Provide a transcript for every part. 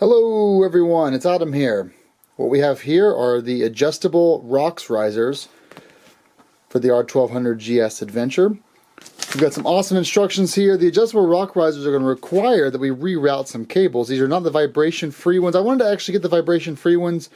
Hello everyone, it's Adam here. What we have here are the adjustable rocks risers for the R1200GS Adventure. We've got some awesome instructions here. The adjustable rock risers are going to require that we reroute some cables. These are not the vibration-free ones. I wanted to actually get the vibration-free ones,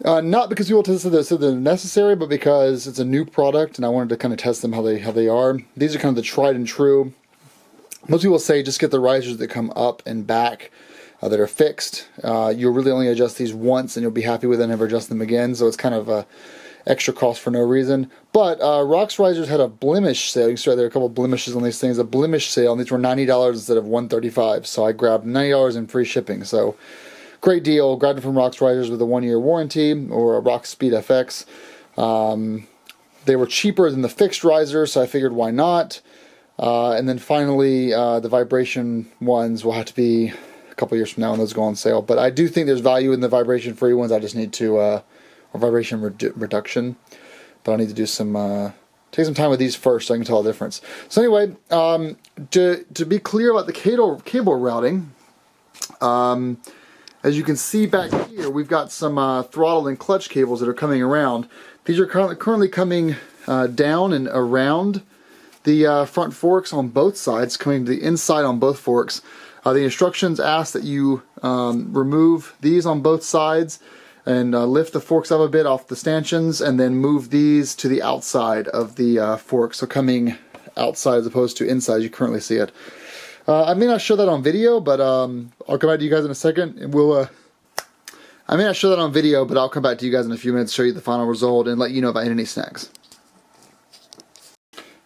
not because people said they're necessary, but because it's a new product and I wanted to kind of test them how they are. These are kind of the tried and true. Most people say just get the risers that come up and back. That are fixed. You'll really only adjust these once and you'll be happy with it and never adjust them again, so it's kind of a extra cost for no reason. But Rocks Risers had a blemish sale. You can see right there a couple of blemishes on these things. A blemish sale, and these were $90 instead of $135, so I grabbed $90 in free shipping. So great deal. Grabbed it from Rocks Risers with a 1-year warranty, or a Rock Speed FX. They were cheaper than the fixed risers, so I figured why not. And then finally the vibration ones will have to be couple years from now when those go on sale, but I do think there's value in the vibration free ones. I just need to or vibration reduction, but I need to do some take some time with these first so I can tell the difference. So anyway, to be clear about the cable routing, as you can see back here, we've got some throttle and clutch cables that are coming around. These are currently coming down and around the front forks on both sides, coming to the inside on both forks. The instructions ask that you remove these on both sides and lift the forks up a bit off the stanchions and then move these to the outside of the fork, so coming outside as opposed to inside as you currently see it. I may not show that on video, but I'll come back to you guys in a second. And I may not show that on video, but I'll come back to you guys in a few minutes to show you the final result and let you know if I hit any snags.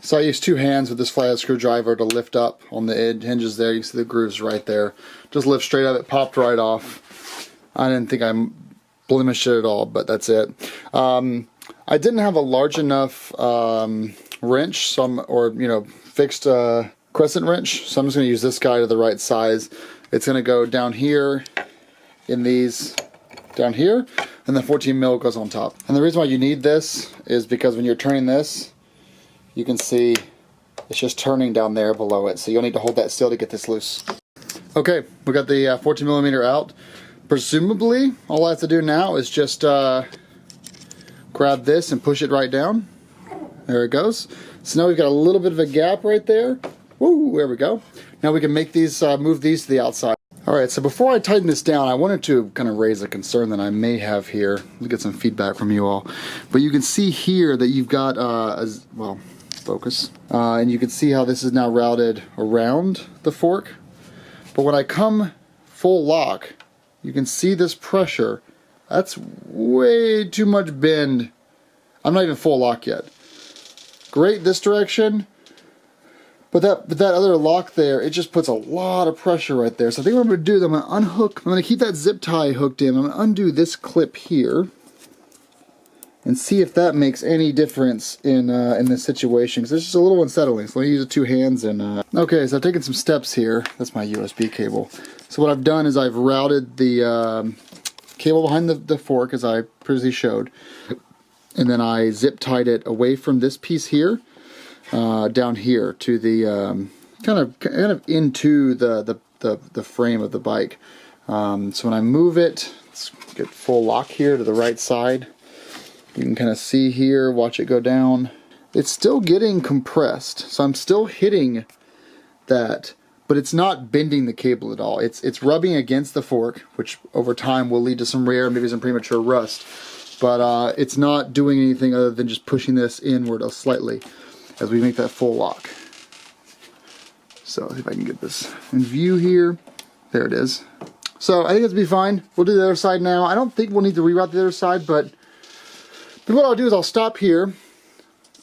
So I used two hands with this flathead screwdriver to lift up on the hinges there. You can see the grooves right there. Just lift straight up, it popped right off. I didn't think I blemished it at all, but that's it. I didn't have a large enough wrench, fixed crescent wrench, so I'm just going to use this guy to the right size. It's going to go down here in these, down here, and the 14 mil goes on top. And the reason why you need this is because when you're turning this, you can see it's just turning down there below it, so you'll need to hold that still to get this loose. Okay, we got the 14 millimeter out. Presumably, all I have to do now is just grab this and push it right down. There it goes. So now we've got a little bit of a gap right there. Woo, there we go. Now we can make these, move these to the outside. Alright, so before I tighten this down, I wanted to kind of raise a concern that I may have here. Let's get some feedback from you all. But you can see here that you've got, focus. And you can see how this is now routed around the fork. But when I come full lock, you can see this pressure. That's way too much bend. I'm not even full lock yet. Great this direction, but that other lock there, it just puts a lot of pressure right there. So I think what I'm going to do is I'm going to unhook, I'm going to keep that zip tie hooked in. I'm going to undo this clip here and see if that makes any difference in this situation, because it's just a little unsettling. So let me use the two hands and okay, so I've taken some steps here. That's my USB cable. So what I've done is I've routed the cable behind the fork as I previously showed, and then I zip tied it away from this piece here down here to the kind of into the frame of the bike. So when I move it, let's get full lock here to the right side. You can kind of see here, watch it go down. It's still getting compressed, so I'm still hitting that, but it's not bending the cable at all. It's rubbing against the fork, which over time will lead to some wear, maybe some premature rust. But it's not doing anything other than just pushing this inward slightly as we make that full lock. So see if I can get this in view here. There it is. So I think it's be fine. We'll do the other side now. I don't think we'll need to reroute the other side, but what I'll do is I'll stop here.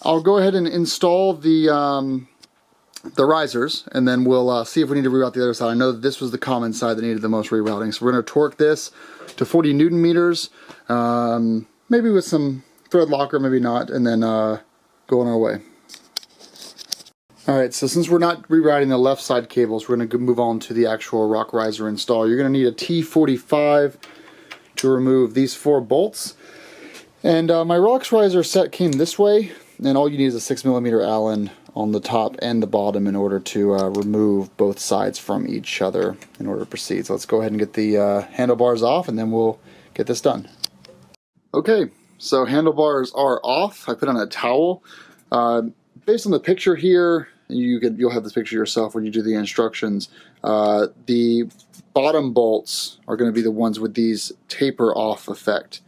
I'll go ahead and install the risers, and then we'll see if we need to reroute the other side. I know that this was the common side that needed the most rerouting, so we're going to torque this to 40 Newton meters, maybe with some thread locker, maybe not, and then go on our way. Alright, so since we're not rerouting the left side cables, we're going to move on to the actual rock riser install. You're going to need a T45 to remove these 4 bolts. And my rocks riser set came this way, and all you need is a 6mm Allen on the top and the bottom in order to remove both sides from each other in order to proceed. So let's go ahead and get the handlebars off, and then we'll get this done. Okay, so handlebars are off. I put on a towel. Based on the picture here, you'll have this picture yourself when you do the instructions. The bottom bolts are going to be the ones with these taper off effect,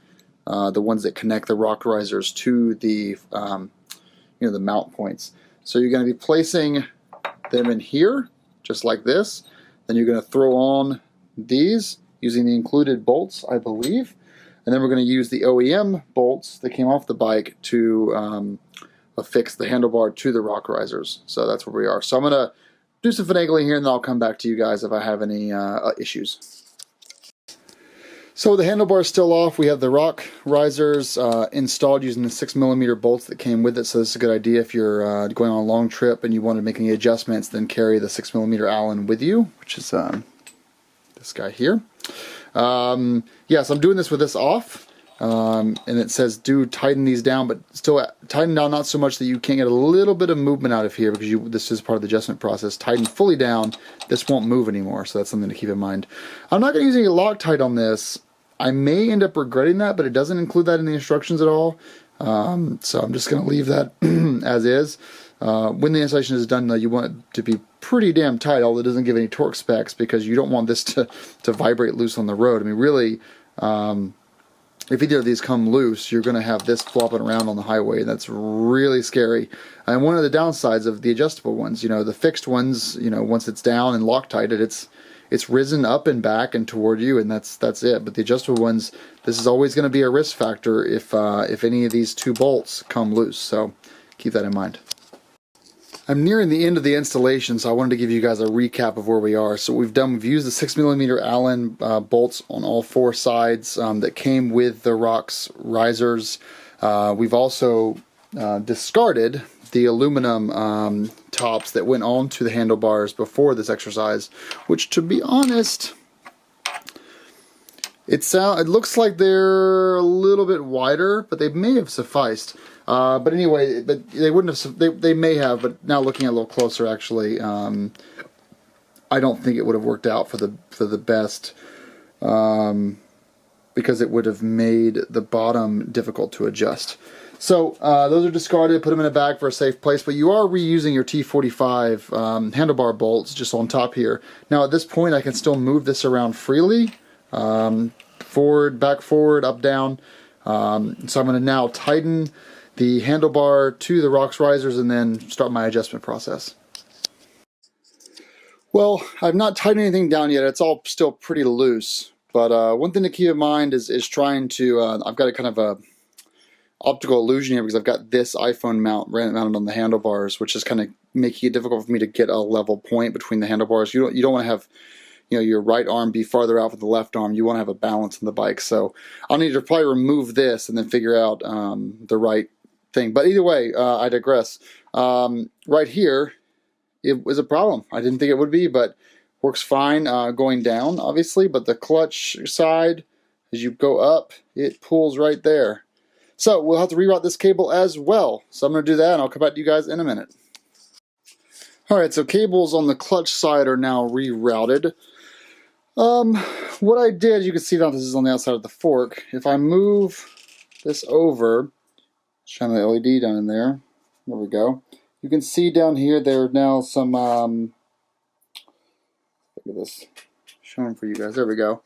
the ones that connect the rock risers to the the mount points. So you're going to be placing them in here, just like this. Then you're going to throw on these using the included bolts, I believe. And then we're going to use the OEM bolts that came off the bike to affix the handlebar to the rock risers. So that's where we are. So I'm going to do some finagling here, and then I'll come back to you guys if I have any issues. So the handlebar is still off. We have the rock risers installed using the 6mm bolts that came with it. So this is a good idea if you're going on a long trip and you want to make any adjustments, then carry the 6mm Allen with you, which is this guy here. Yeah, so I'm doing this with this off. And it says do tighten these down, but still tighten down not so much that you can't get a little bit of movement out of here, because this is part of the adjustment process. Tighten fully down, this won't move anymore, so that's something to keep in mind. I'm not going to use any Loctite on this. I may end up regretting that, but it doesn't include that in the instructions at all. So I'm just going to leave that as is. When the installation is done, though, you want it to be pretty damn tight, although it doesn't give any torque specs, because you don't want this to vibrate loose on the road. I mean, really, if either of these come loose, you're going to have this flopping around on the highway, and that's really scary. And one of the downsides of the adjustable ones, the fixed ones, once it's down and Loctited, it's risen up and back and toward you, and that's it. But the adjustable ones, this is always going to be a risk factor if any of these two bolts come loose. So keep that in mind. I'm nearing the end of the installation, so I wanted to give you guys a recap of where we are. So we've used the 6mm Allen bolts on all four sides that came with the rocks risers. We've also discarded the aluminum tops that went on to the handlebars before this exercise, which, to be honest, it looks like they're a little bit wider, but they may have sufficed. But anyway, they wouldn't have. They may have, but now looking a little closer, actually, I don't think it would have worked out for the best, because it would have made the bottom difficult to adjust. So those are discarded. Put them in a bag for a safe place. But you are reusing your T45 handlebar bolts just on top here. Now at this point, I can still move this around freely, forward, back, forward, up, down. So I'm going to now tighten the handlebar to the rocks risers and then start my adjustment process. Well, I've not tightened anything down yet. It's all still pretty loose. But one thing to keep in mind is trying to, I've got a kind of a optical illusion here because I've got this iPhone mount mounted on the handlebars, which is kind of making it difficult for me to get a level point between the handlebars. You don't want to have your right arm be farther out from the left arm. You want to have a balance on the bike. So I'll need to probably remove this and then figure out the right thing. But either way, I digress. Right here, it was a problem. I didn't think it would be, but works fine going down, obviously. But the clutch side, as you go up, it pulls right there. So we'll have to reroute this cable as well. So I'm going to do that, and I'll come back to you guys in a minute. Alright, so cables on the clutch side are now rerouted. What I did, you can see now this is on the outside of the fork. If I move this over, shine the LED down in there. There we go. You can see down here there are now some, look at this, showing for you guys. There we go.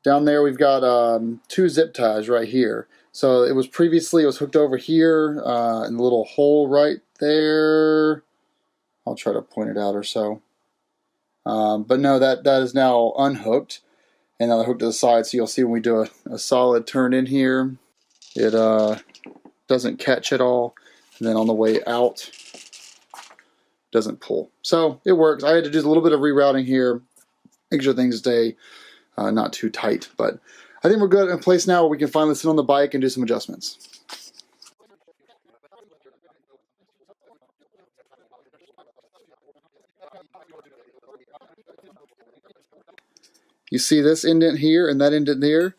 Down there we've got two zip ties right here. So it was hooked over here in the little hole right there. I'll try to point it out or so. But no, that is now unhooked, and now hooked to the side. So you'll see when we do a solid turn in here, it doesn't catch at all, and then on the way out, doesn't pull. So it works. I had to do a little bit of rerouting here, make sure things stay not too tight, but I think we're good in place now where we can finally sit on the bike and do some adjustments. You see this indent here and that indent there?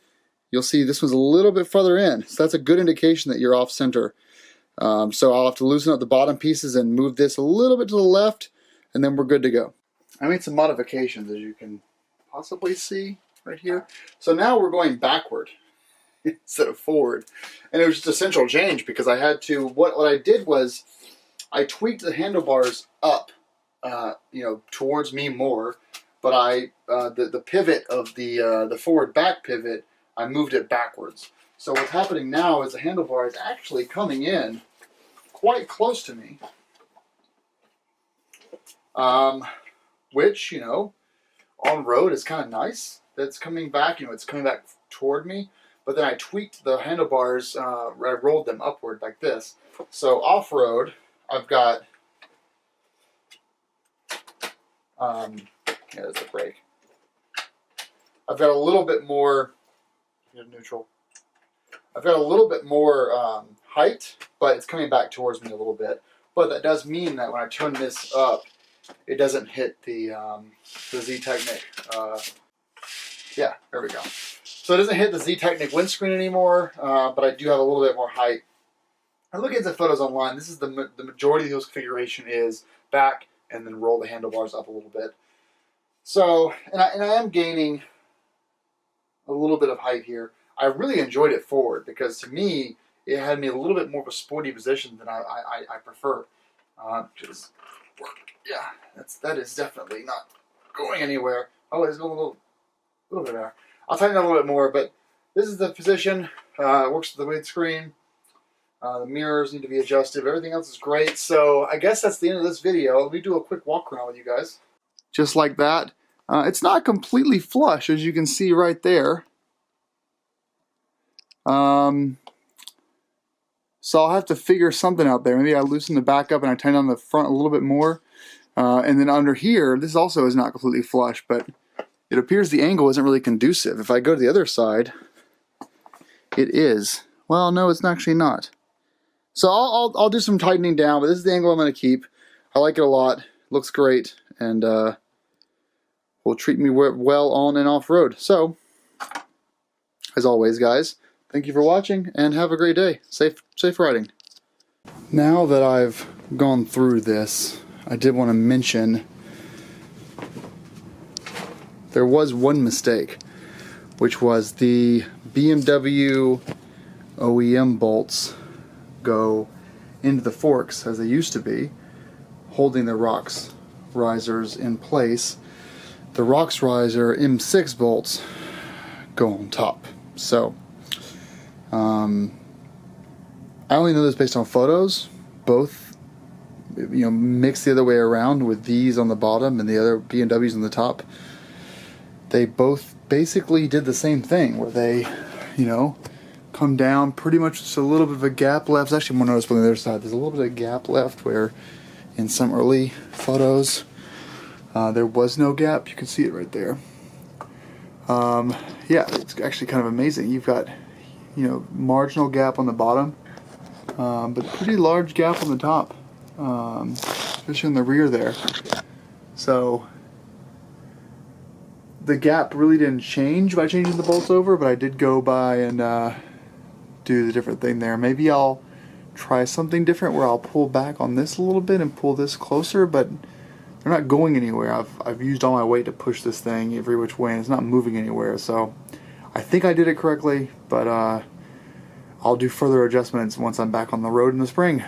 You'll see this one's a little bit further in, so that's a good indication that you're off center. So I'll have to loosen up the bottom pieces and move this a little bit to the left, and then we're good to go. I made some modifications, as you can possibly see right here. So now we're going backward instead of forward. And it was just a central change because I had to, what I did was I tweaked the handlebars up, towards me more, but the pivot of the forward back pivot, I moved it backwards. So what's happening now is the handlebar is actually coming in quite close to me, which, on road is kind of nice. That's coming back, it's coming back toward me. But then I tweaked the handlebars, I rolled them upward like this. So off-road, I've got, there's the brake. I've got a little bit more, neutral. I've got a little bit more height, but it's coming back towards me a little bit. But that does mean that when I turn this up, it doesn't hit the Z-Technic. Yeah, there we go. So it doesn't hit the Z-Technic windscreen anymore, but I do have a little bit more height. I look at the photos online. This is the majority of those configuration is back and then roll the handlebars up a little bit. So, and I am gaining a little bit of height here. I really enjoyed it forward because to me, it had me a little bit more of a sporty position than I prefer. Yeah, that is definitely not going anywhere. Oh, it's going a little bit there. I'll tighten it a little bit more, but this is the position. It works with the windscreen. The mirrors need to be adjusted. Everything else is great. So I guess that's the end of this video. Let me do a quick walk around with you guys. Just like that. It's not completely flush, as you can see right there. So I'll have to figure something out there. Maybe I loosen the back up and I tighten on the front a little bit more. And then under here, this also is not completely flush, but it appears the angle isn't really conducive. If I go to the other side, it is. Well, no, it's actually not. So I'll do some tightening down, but this is the angle I'm going to keep. I like it a lot. Looks great, and will treat me well on and off road. So, as always, guys, thank you for watching, and have a great day. Safe riding. Now that I've gone through this, I did want to mention there was one mistake, which was the BMW OEM bolts go into the forks as they used to be, holding the ROX risers in place. The ROX riser M6 bolts go on top. So I only know this based on photos. Both, mixed the other way around with these on the bottom and the other BMWs on the top. They both basically did the same thing, where they, come down pretty much just a little bit of a gap left. It's actually more noticeable on the other side. There's a little bit of gap left where in some early photos there was no gap. You can see it right there. Yeah, it's actually kind of amazing. You've got, marginal gap on the bottom, but pretty large gap on the top, especially in the rear there. So the gap really didn't change by changing the bolts over, but I did go by and do the different thing there. Maybe I'll try something different where I'll pull back on this a little bit and pull this closer, but they're not going anywhere. I've used all my weight to push this thing every which way, and it's not moving anywhere. So I think I did it correctly, but I'll do further adjustments once I'm back on the road in the spring.